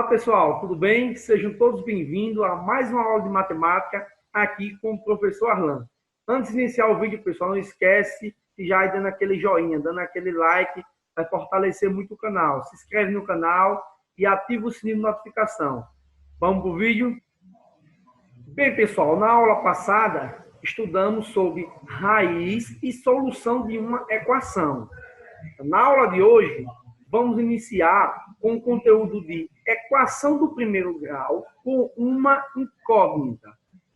Olá, pessoal, tudo bem? Sejam todos bem-vindos a mais uma aula de matemática aqui com o professor Arlan. Antes de iniciar o vídeo, pessoal, não esquece de já ir dando aquele joinha, dando aquele like, vai fortalecer muito o canal. Se inscreve no canal e ativa o sininho de notificação. Vamos para o vídeo? Bem, pessoal, na aula passada, estudamos sobre raiz e solução de uma equação. Na aula de hoje, vamos iniciar com o conteúdo de equação do primeiro grau com uma incógnita.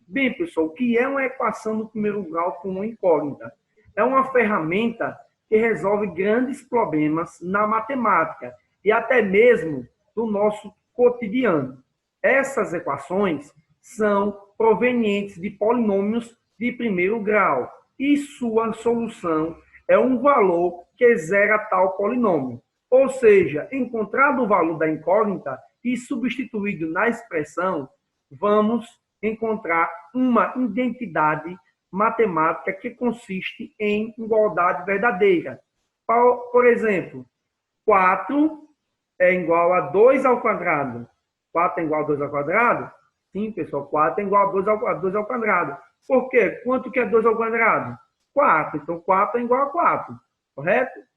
Bem, pessoal, o que é uma equação do primeiro grau com uma incógnita? É uma ferramenta que resolve grandes problemas na matemática e até mesmo do nosso cotidiano. Essas equações são provenientes de polinômios de primeiro grau e sua solução é um valor que zera tal polinômio. Ou seja, encontrado o valor da incógnita e substituído na expressão, vamos encontrar uma identidade matemática que consiste em igualdade verdadeira. Por exemplo, 4 é igual a 2 ao quadrado. 4 é igual a 2 ao quadrado? Sim, pessoal, 4 é igual a 2 ao quadrado. Por quê? Quanto que é 2 ao quadrado? 4. Então, 4 é igual a 4. Correto?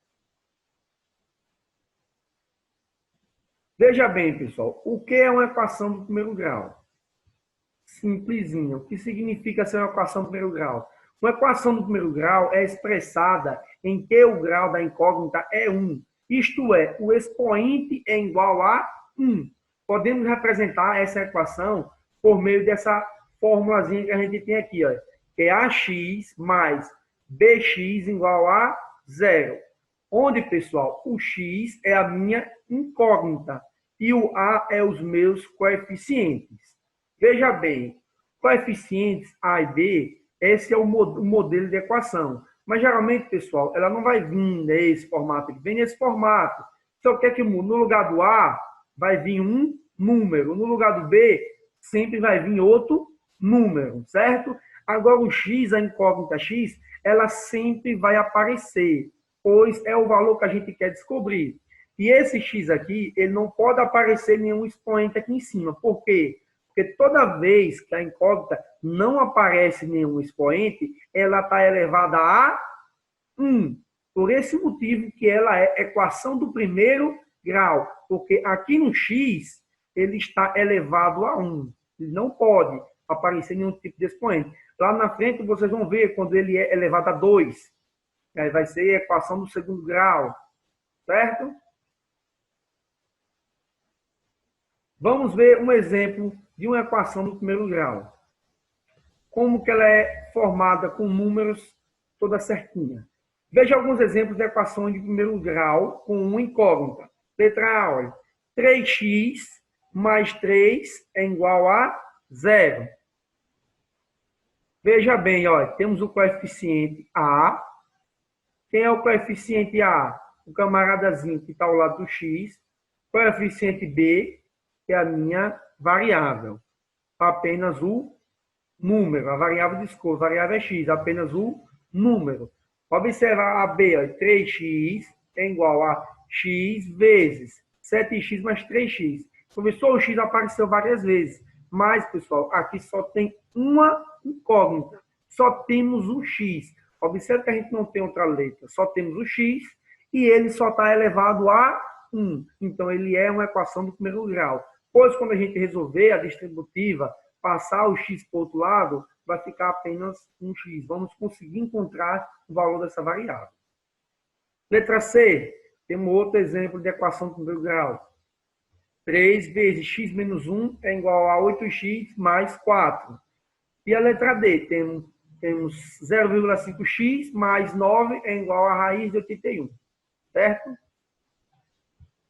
Veja bem, pessoal, o que é uma equação do primeiro grau? Simplesinha. O que significa ser uma equação do primeiro grau? Uma equação do primeiro grau é expressada em que o grau da incógnita é 1. Isto é, o expoente é igual a 1. Podemos representar essa equação por meio dessa formulazinha que a gente tem aqui, ó, que é ax mais bx igual a 0. Onde, pessoal, o x é a minha incógnita e o a é os meus coeficientes. Veja bem, coeficientes a e b, esse é o modelo de equação. Mas, geralmente, pessoal, ela não vai vir nesse formato, vem nesse formato. Só que aqui, no lugar do a, vai vir um número. No lugar do b, sempre vai vir outro número, certo? Agora, o x, a incógnita x, ela sempre vai aparecer, pois é o valor que a gente quer descobrir. E esse x aqui, ele não pode aparecer nenhum expoente aqui em cima. Por quê? Porque toda vez que a incógnita não aparece nenhum expoente, ela está elevada a 1. Por esse motivo que ela é equação do primeiro grau. Porque aqui no x, ele está elevado a 1. Ele não pode aparecer nenhum tipo de expoente. Lá na frente, vocês vão ver quando ele é elevado a 2. Aí vai ser a equação do segundo grau. Certo? Vamos ver um exemplo de uma equação do primeiro grau. Como que ela é formada com números toda certinha. Veja alguns exemplos de equações de primeiro grau com uma incógnita. Letra A, olha, 3x mais 3 é igual a 0. Veja bem, olha, temos o coeficiente A. Quem é o coeficiente A? O camaradazinho que está ao lado do x. Coeficiente B, que é a minha variável. Apenas o número. A variável de escolha, a variável é x, apenas o número. Observa a B, ó, 3x é igual a x vezes 7x mais 3x. Professor, o x apareceu várias vezes. Mas, pessoal, aqui só tem uma incógnita. Só temos o x. Observe que a gente não tem outra letra. Só temos o x e ele só está elevado a 1. Então, ele é uma equação do primeiro grau. Pois, quando a gente resolver a distributiva, passar o x para o outro lado, vai ficar apenas um x. Vamos conseguir encontrar o valor dessa variável. Letra C. Temos outro exemplo de equação do primeiro grau. 3 vezes x menos 1 é igual a 8x mais 4. E a letra D. Temos 0,5x mais 9 é igual a raiz de 81. Certo?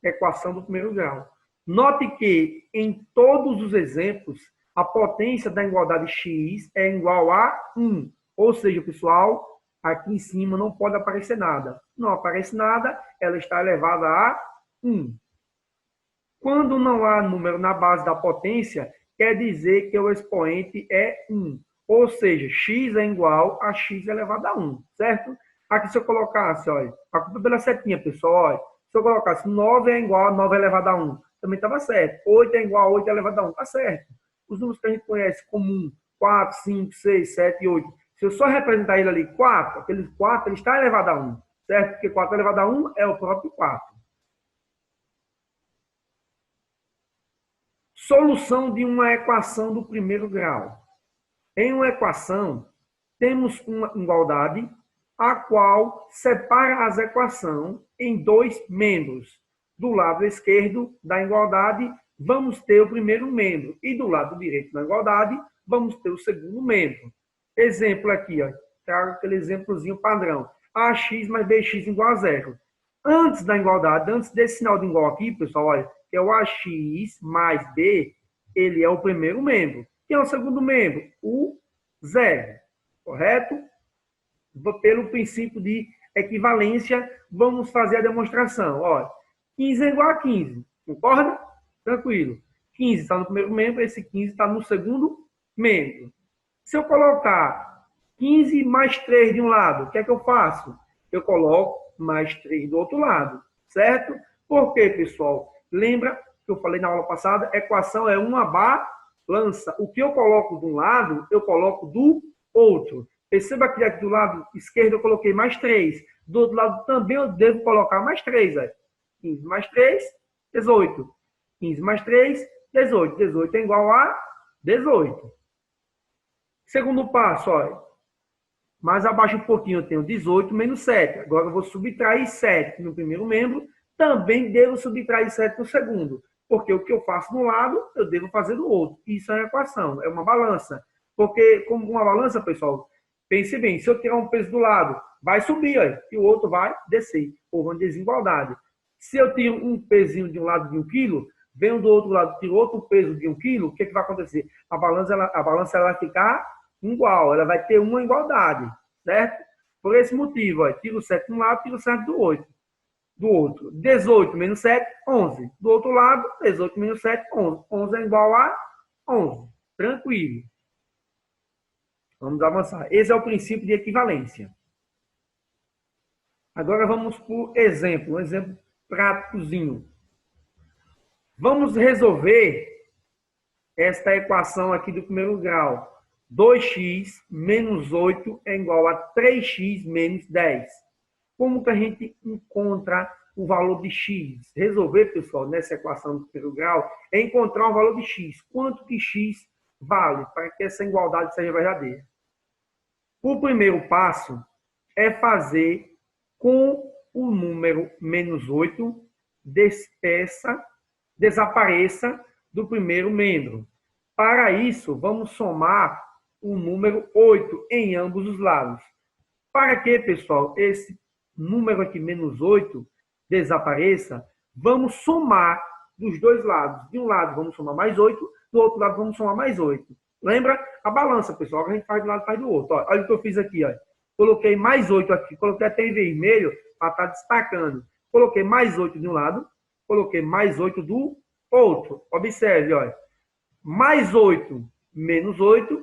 Equação do primeiro grau. Note que, em todos os exemplos, a potência da igualdade x é igual a 1. Ou seja, pessoal, aqui em cima não pode aparecer nada. Não aparece nada, ela está elevada a 1. Quando não há número na base da potência, quer dizer que o expoente é 1. Ou seja, x é igual a x elevado a 1, certo? Aqui se eu colocasse, olha, a culpa é pela setinha, pessoal, olha. Se eu colocasse 9 é igual a 9 elevado a 1. também estava certo. 8 é igual a 8 elevado a 1, está certo. Os números que a gente conhece comum, 4, 5, 6, 7 e 8, se eu só representar ele ali 4, aquele 4 ele está elevado a 1, certo? Porque 4 elevado a 1 é o próprio 4. Solução de uma equação do primeiro grau. Em uma equação, temos uma igualdade a qual separa as equações em dois membros. Do lado esquerdo da igualdade, vamos ter o primeiro membro. E do lado direito da igualdade, vamos ter o segundo membro. Exemplo aqui, ó, trago aquele exemplozinho padrão. AX mais BX igual a zero. Antes da igualdade, antes desse sinal de igual aqui, pessoal, olha, que é o AX mais B, ele é o primeiro membro. Quem é o segundo membro? O zero. Correto? Pelo princípio de equivalência, vamos fazer a demonstração. Olha, 15 é igual a 15. Concorda? Tranquilo. 15 está no primeiro membro, esse 15 está no segundo membro. Se eu colocar 15 mais 3 de um lado, o que é que eu faço? Eu coloco mais 3 do outro lado, certo? Por quê, pessoal? Lembra que eu falei na aula passada? Equação é uma balança. O que eu coloco de um lado, eu coloco do outro. Perceba que aqui do lado esquerdo eu coloquei mais 3. Do outro lado também eu devo colocar mais 3. 15 mais 3, 18. 15 mais 3, 18. 18 é igual a 18. Segundo passo, olha. Mais abaixo um pouquinho eu tenho 18 menos 7. Agora eu vou subtrair 7 no primeiro membro. Também devo subtrair 7 no segundo. Porque o que eu faço de um lado, eu devo fazer do outro. Isso é uma equação, é uma balança. Porque, como uma balança, pessoal, pense bem, se eu tirar um peso do lado, vai subir, ó, e o outro vai descer. Houve uma desigualdade. Se eu tiro um pezinho de um lado de 1 quilo, venho do outro lado, tiro outro peso de 1 quilo, o que, que vai acontecer? A balança ela vai ficar igual, ela vai ter uma igualdade, certo? Por esse motivo, ó, tiro 7 de um lado, tiro 7 do outro. 18 menos 7, 11. Do outro lado, 18 menos 7, 11. 11 é igual a 11. Tranquilo. Vamos avançar. Esse é o princípio de equivalência. Agora vamos para o exemplo. Um exemplo práticozinho. Vamos resolver esta equação aqui do primeiro grau. 2x menos 8 é igual a 3x menos 10. Como que a gente encontra o valor de x? Resolver, pessoal, nessa equação do primeiro grau, é encontrar o valor de x. Quanto que x vale para que essa igualdade seja verdadeira? O primeiro passo é fazer com o número menos 8 desapareça do primeiro membro. Para isso, vamos somar o número 8 em ambos os lados. Para que, pessoal, esse número aqui, menos 8, desapareça, vamos somar dos dois lados. De um lado, vamos somar mais 8, do outro lado, vamos somar mais 8. Lembra? A balança, pessoal, que a gente faz de um lado e faz do outro. Olha o que eu fiz aqui. Ó. Coloquei mais 8 aqui, coloquei até em vermelho para estar destacando. Coloquei mais 8 de um lado, coloquei mais 8 do outro. Observe, olha. Mais 8 menos 8,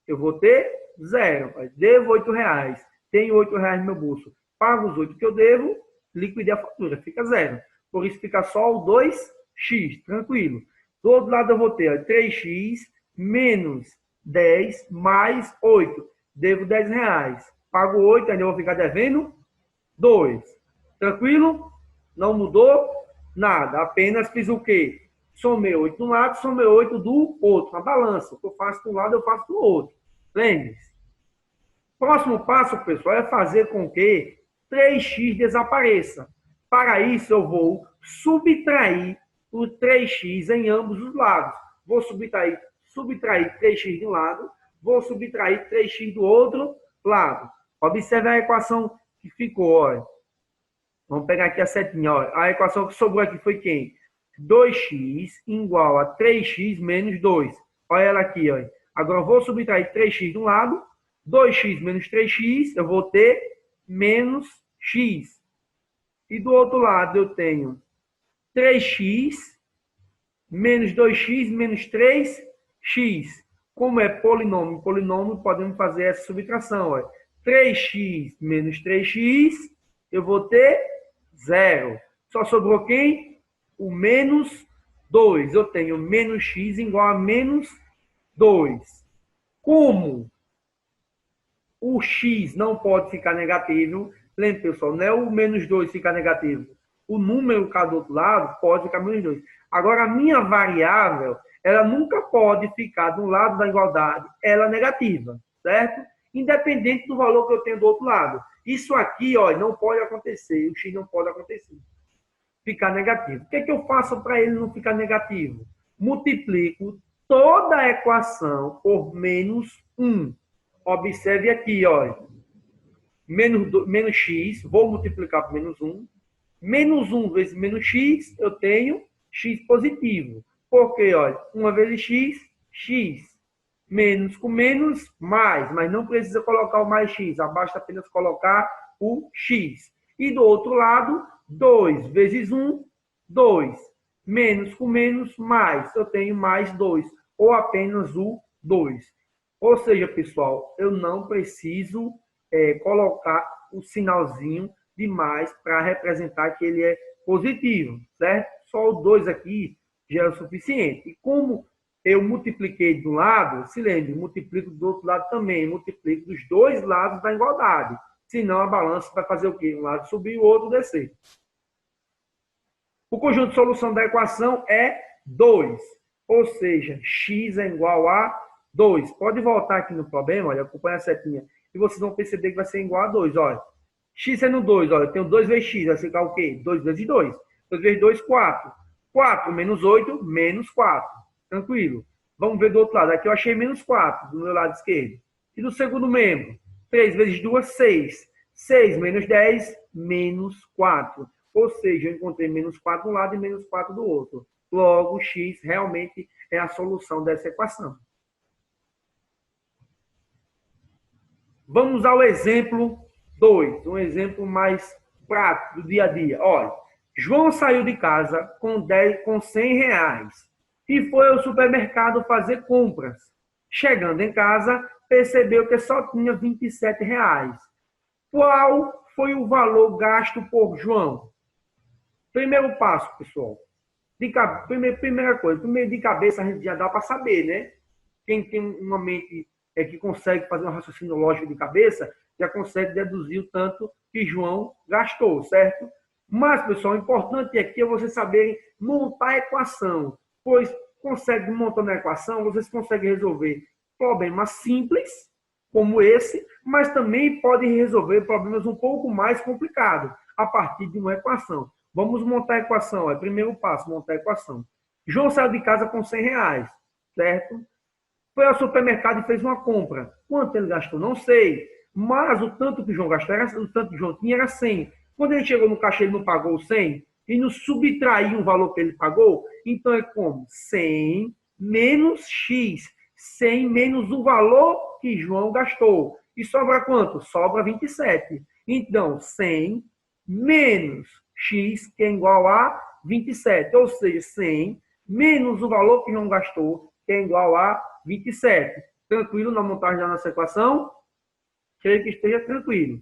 eu vou ter 0. Devo R$8. Tenho R$8 no meu bolso. Pago os 8 que eu devo, liquidei a fatura, fica 0. Por isso fica só o 2x, tranquilo. Do outro lado eu vou ter 3x menos 10 mais 8. Devo R$10. Pago 8, ainda vou ficar devendo 2. Tranquilo? Não mudou nada. Apenas fiz o quê? Somei 8 de um lado, somei 8 do outro. Na balança. O que eu faço de um lado, eu faço do outro. Lembre-se. Próximo passo, pessoal, é fazer com que 3x desapareça. Para isso, eu vou subtrair o 3x em ambos os lados. Vou subtrair 3x de um lado, vou subtrair 3x do outro lado. Observe a equação que ficou. Olha. Vamos pegar aqui a setinha. Olha. A equação que sobrou aqui foi quem? 2x igual a 3x menos 2. Olha ela aqui. Olha. Agora eu vou subtrair 3x de um lado, 2x menos 3x, eu vou ter menos x. E do outro lado eu tenho 3x menos 2x menos 3x. Como é polinômio, podemos fazer essa subtração. Olha. 3x menos 3x, eu vou ter 0. Só sobrou quem? O menos 2. Eu tenho menos x igual a menos 2. Como o x não pode ficar negativo, lembre, pessoal, não é o menos 2 ficar negativo. O número cá do outro lado pode ficar menos 2. Agora, a minha variável, ela nunca pode ficar do lado da igualdade, ela é negativa, certo? Independente do valor que eu tenho do outro lado. Isso aqui, ó, não pode acontecer, o x não pode acontecer. Ficar negativo. O que é que eu faço para ele não ficar negativo? Multiplico toda a equação por menos 1. Observe aqui, ó. Menos x, vou multiplicar por menos 1. Menos 1 vezes menos x, eu tenho x positivo. Porque, olha, 1 vezes x, x. Menos com menos, mais. Mas não precisa colocar o mais x, basta apenas colocar o x. E do outro lado, 2 vezes 1, 2. Menos com menos, mais. Eu tenho mais 2. Ou apenas o 2. Ou seja, pessoal, eu não preciso colocar o sinalzinho de mais para representar que ele é positivo, certo? Só o 2 aqui já é o suficiente. E como eu multipliquei de um lado, se lembre, multiplico do outro lado também, multiplico dos dois lados da igualdade. Senão a balança vai fazer o quê? Um lado subir e o outro descer. O conjunto de solução da equação é 2. Ou seja, x é igual a 2. Pode voltar aqui no problema, olha, acompanha a setinha. E vocês vão perceber que vai ser igual a 2, olha. X sendo 2, olha, eu tenho 2 vezes x, vai ficar o quê? 2 vezes 2. 2 vezes 2, 4. 4 menos 8, menos 4. Tranquilo. Vamos ver do outro lado. Aqui eu achei menos 4, do meu lado esquerdo. E do segundo membro? 3 vezes 2, 6. 6 menos 10, menos 4. Ou seja, eu encontrei menos 4 de um lado e menos 4 do outro. Logo, x realmente é a solução dessa equação. Vamos ao exemplo 2, um exemplo mais prático do dia a dia. Olha, João saiu de casa com 100 reais e foi ao supermercado fazer compras. Chegando em casa, percebeu que só tinha 27 reais. Qual foi o valor gasto por João? Primeiro passo, pessoal. Primeira coisa, primeiro de cabeça a gente já dá para saber, né? Quem tem uma mente que consegue fazer um raciocínio lógico de cabeça, já consegue deduzir o tanto que João gastou, certo? Mas, pessoal, o importante aqui é vocês saberem montar a equação, pois consegue montando a equação, vocês conseguem resolver problemas simples, como esse, mas também podem resolver problemas um pouco mais complicados a partir de uma equação. Vamos montar a equação. É o primeiro passo, montar a equação. João saiu de casa com 100 reais, certo? Foi ao supermercado e fez uma compra. Quanto ele gastou? Não sei. Mas o tanto que o João gastou, o tanto que o João tinha era 100. Quando ele chegou no caixa, ele não pagou 100 e não subtraiu o valor que ele pagou. Então é como 100 menos X. 100 menos o valor que João gastou. E sobra quanto? Sobra 27. Então, 100 menos X, que é igual a 27. Ou seja, 100 menos o valor que João gastou, que é igual a 27. Tranquilo na montagem da nossa equação? Creio que esteja tranquilo.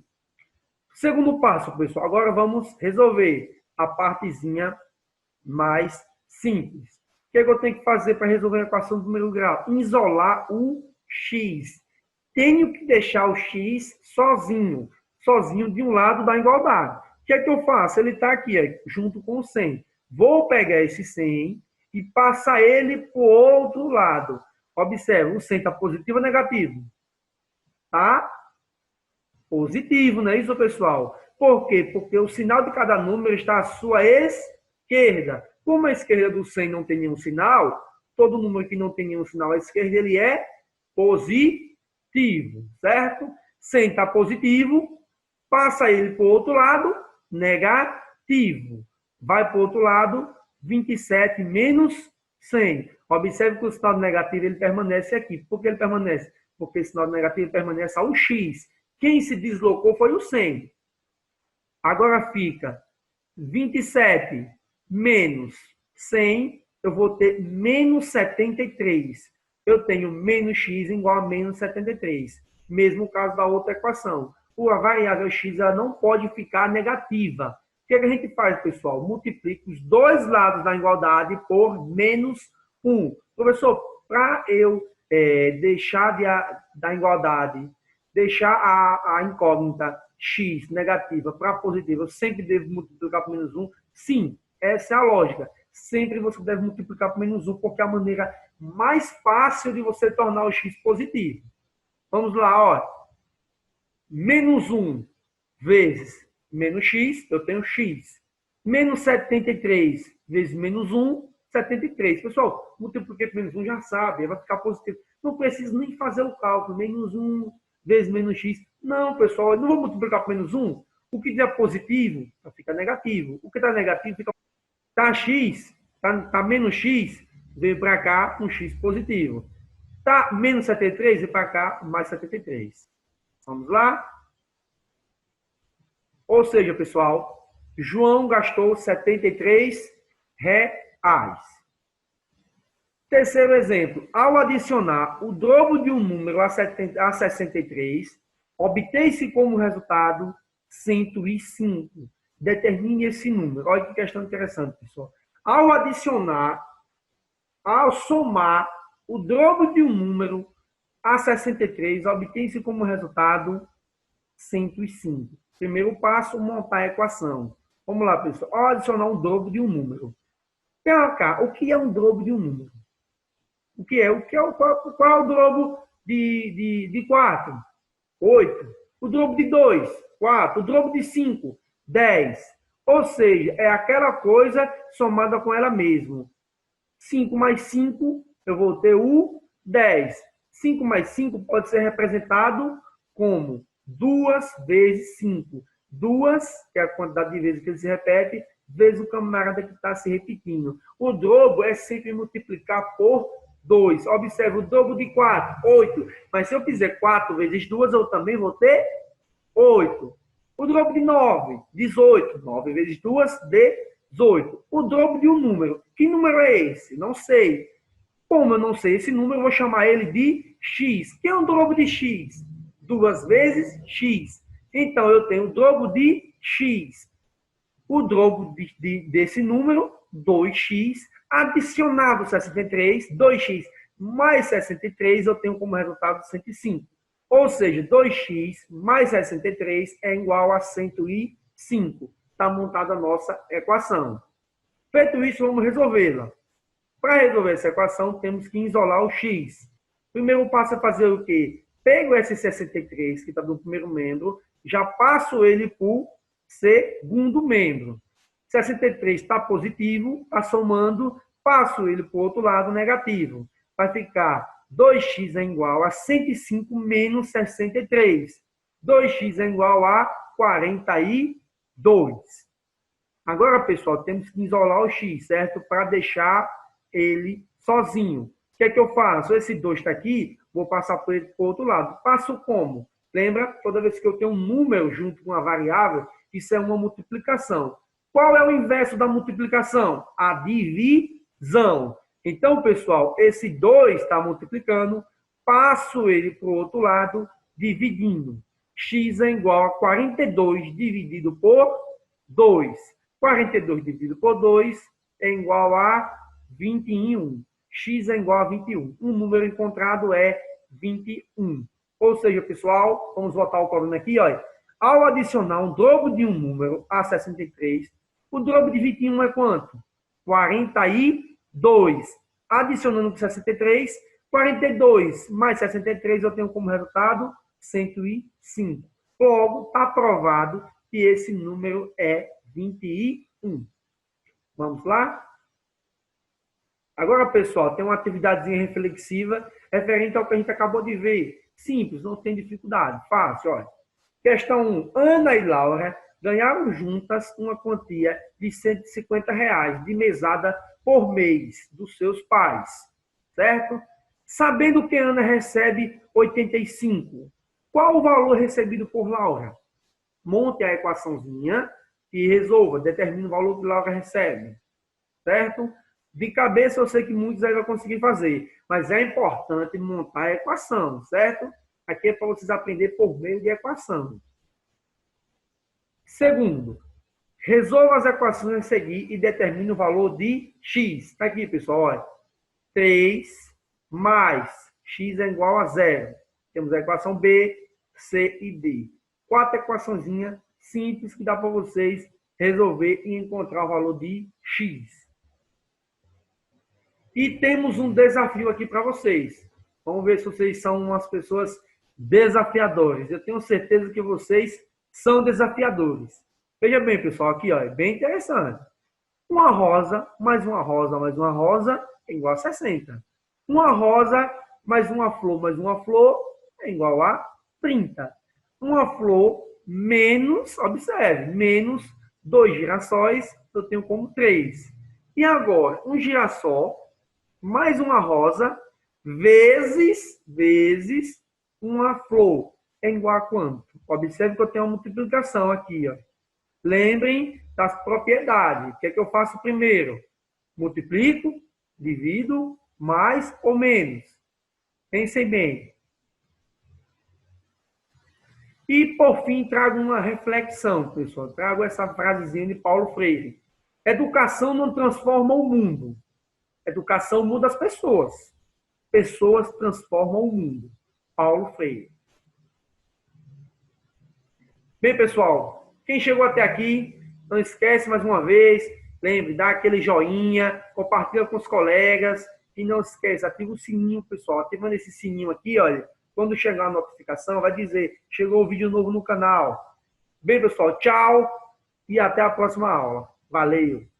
Segundo passo, pessoal. Agora vamos resolver a partezinha mais simples. O que é que eu tenho que fazer para resolver a equação do primeiro grau? Isolar o x. Tenho que deixar o x sozinho de um lado da igualdade. O que é que eu faço? Ele está aqui, junto com o 100. Vou pegar esse 100 e passar ele para o outro lado. Observe, o 100 está positivo ou negativo? Está positivo, não é isso, pessoal? Por quê? Porque o sinal de cada número está à sua esquerda. Como a esquerda do 100 não tem nenhum sinal, todo número que não tem nenhum sinal à esquerda, ele é positivo, certo? 100 está positivo, passa ele para o outro lado, negativo. Vai para o outro lado, 27 menos 100. Observe que o sinal negativo ele permanece aqui. Por que ele permanece? Porque o sinal negativo permanece ao x. Quem se deslocou foi o 100. Agora fica 27 menos 100, eu vou ter menos 73. Eu tenho menos x igual a menos 73. Mesmo caso da outra equação. A variável x ela não pode ficar negativa. que a gente faz, pessoal? Multiplica os dois lados da igualdade por menos 1. Professor, para eu deixar da igualdade, deixar a incógnita x negativa para positiva, eu sempre devo multiplicar por menos 1? Sim, essa é a lógica. Sempre você deve multiplicar por menos 1, porque é a maneira mais fácil de você tornar o x positivo. Vamos lá, ó. Menos 1 vezes menos x, eu tenho x. Menos 73 vezes menos 1, 73. Pessoal, multipliquei por menos 1, já sabe, vai ficar positivo. Não preciso nem fazer o cálculo. Menos 1 vezes menos x. Não, pessoal, eu não vou multiplicar por menos 1. O que é positivo, fica negativo. O que está negativo, fica... Está x, tá menos x, veio para cá um x positivo. Está menos 73, veio para cá mais 73. Vamos lá? Ou seja, pessoal, João gastou 73 reais. Terceiro exemplo. Ao adicionar o dobro de um número a 63, obtém-se como resultado 105. Determine esse número. Olha que questão interessante, pessoal. Ao somar o dobro de um número a 63, obtém-se como resultado 105. Primeiro passo, montar a equação. Vamos lá, pessoal. Ao adicionar um dobro de um número. O que é um dobro de um número? Qual é o dobro de 4? 8. O dobro de 2? 4. O dobro de 5? 10. Ou seja, é aquela coisa somada com ela mesma. 5 mais 5, eu vou ter o 10. 5 mais 5 pode ser representado como 2 vezes 5. 2, que é a quantidade de vezes que ele se repete, vezes o camarada que está se repetindo. O dobro é sempre multiplicar por 2. Observe, o dobro de 4, 8. Mas se eu fizer 4 vezes 2, eu também vou ter 8. O dobro de 9, 18. 9 vezes 2, 18. O dobro de um número. Que número é esse? Não sei. Como eu não sei esse número, eu vou chamar ele de x. Que é o dobro de x? 2 vezes x. Então, eu tenho o dobro de x. O dobro desse número, 2x, adicionado 63, 2x mais 63, eu tenho como resultado 105. Ou seja, 2x mais 63 é igual a 105. Está montada a nossa equação. Feito isso, vamos resolvê-la. Para resolver essa equação, temos que isolar o x. Primeiro passo é fazer o quê? Pego esse 63, que está no primeiro membro, já passo ele para o segundo membro. 63 está positivo, está somando, passo ele para o outro lado negativo. Vai ficar 2x é igual a 105 menos 63. 2x é igual a 42. Agora, pessoal, temos que isolar o x, certo? Para deixar ele sozinho. O que é que eu faço? Esse 2 está aqui, vou passar para o outro lado. Passo como? Lembra? Toda vez que eu tenho um número junto com uma variável, isso é uma multiplicação. Qual é o inverso da multiplicação? A divisão. Então, pessoal, esse 2 está multiplicando, passo ele para o outro lado, dividindo. X é igual a 42 dividido por 2. 42 dividido por 2 é igual a 21. X é igual a 21. O número encontrado é 21. Ou seja, pessoal, vamos voltar ao coluna aqui, olha. Ao adicionar um dobro de um número a 63, o dobro de 21 é quanto? 42. Adicionando com 63, 42 mais 63 eu tenho como resultado 105. Logo, está provado que esse número é 21. Vamos lá? Agora, pessoal, tem uma atividadezinha reflexiva referente ao que a gente acabou de ver. Simples, não tem dificuldade. Fácil, olha. Questão 1. Ana e Laura ganharam juntas uma quantia de R$ 150 de mesada por mês dos seus pais, certo? Sabendo que Ana recebe 85, qual o valor recebido por Laura? Monte a equaçãozinha e resolva, determine o valor que Laura recebe, certo? De cabeça eu sei que muitos aí vão conseguir fazer, mas é importante montar a equação, certo? Aqui é para vocês aprenderem por meio de equação. Segundo, Resolva as equações a seguir e determine o valor de x. Está aqui, pessoal. Olha. 3 mais x é igual a 0. Temos a equação B, C e D. 4 equaçõezinhas simples que dá para vocês resolver e encontrar o valor de x. E temos um desafio aqui para vocês. Vamos ver se vocês são umas pessoas desafiadoras. Eu tenho certeza que vocês são desafiadores. Veja bem, pessoal, aqui ó, é bem interessante. Uma rosa mais uma rosa mais uma rosa é igual a 60. Uma rosa mais uma flor é igual a 30. Uma flor menos, observe, menos 2 girassóis, eu tenho como 3. E agora, um girassol mais uma rosa vezes uma flor é igual a quanto? Observe que eu tenho uma multiplicação aqui, ó. Lembrem das propriedades. O que é que eu faço primeiro? Multiplico, divido, mais ou menos. Pensem bem. E, por fim, trago uma reflexão, pessoal. Trago essa frasezinha de Paulo Freire. Educação não transforma o mundo. Educação muda as pessoas. Pessoas transformam o mundo. Paulo Freire. Bem, pessoal, quem chegou até aqui, não esquece mais uma vez, lembre, dá aquele joinha, compartilha com os colegas e não esquece, ativa o sininho, pessoal. Ativando esse sininho aqui, olha, quando chegar a notificação, vai dizer, chegou um vídeo novo no canal. Bem, pessoal, tchau e até a próxima aula. Valeu!